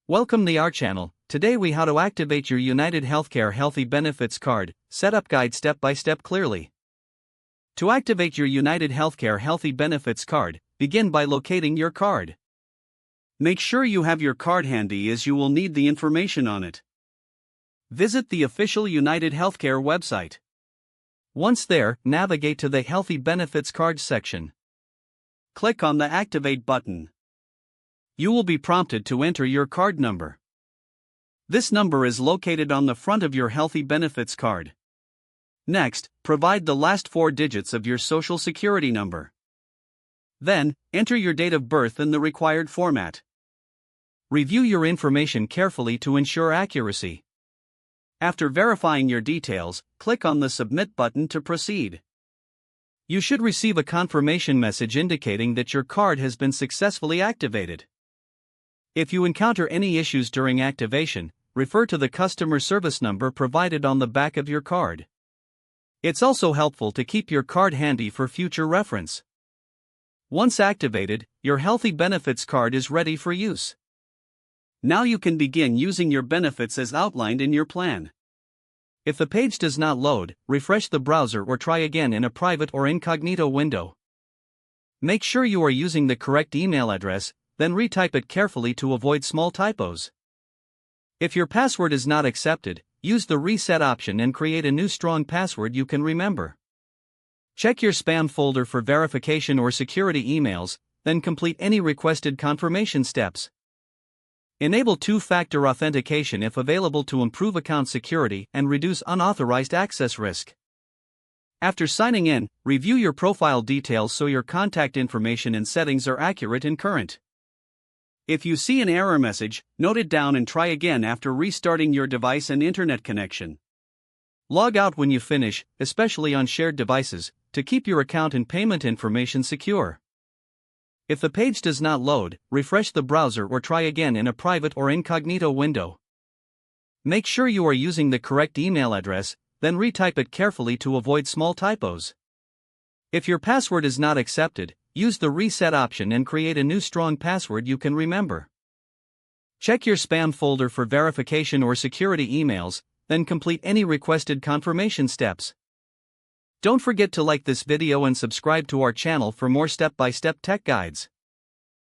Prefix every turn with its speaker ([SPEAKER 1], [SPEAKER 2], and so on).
[SPEAKER 1] Welcome to our channel. Today we how to activate your UnitedHealthcare Healthy Benefits Card, setup guide step by step clearly. To activate your UnitedHealthcare Healthy Benefits Card, begin by locating your card. Make sure you have your card handy as you will need the information on it. Visit the official UnitedHealthcare website. Once there, navigate to the Healthy Benefits Card section. Click on the Activate button. You will be prompted to enter your card number. This number is located on the front of your Healthy Benefits card. Next, provide the last 4 digits of your Social Security number. Then, enter your date of birth in the required format. Review your information carefully to ensure accuracy. After verifying your details, click on the Submit button to proceed. You should receive a confirmation message indicating that your card has been successfully activated. If you encounter any issues during activation, refer to the customer service number provided on the back of your card. It's also helpful to keep your card handy for future reference. Once activated, your Healthy Benefits card is ready for use. Now you can begin using your benefits as outlined in your plan. If the page does not load, refresh the browser or try again in a private or incognito window. Make sure you are using the correct email address, then retype it carefully to avoid small typos. If your password is not accepted, use the reset option and create a new strong password you can remember. Check your spam folder for verification or security emails, then complete any requested confirmation steps. Enable two-factor authentication if available to improve account security and reduce unauthorized access risk. After signing in, review your profile details so your contact information and settings are accurate and current. If you see an error message, note it down and try again after restarting your device and internet connection. Log out when you finish, especially on shared devices, to keep your account and payment information secure. If the page does not load, refresh the browser or try again in a private or incognito window. Make sure you are using the correct email address, then retype it carefully to avoid small typos. If your password is not accepted, use the reset option and create a new strong password you can remember. Check your spam folder for verification or security emails, then complete any requested confirmation steps. Don't forget to like this video and subscribe to our channel for more step-by-step tech guides.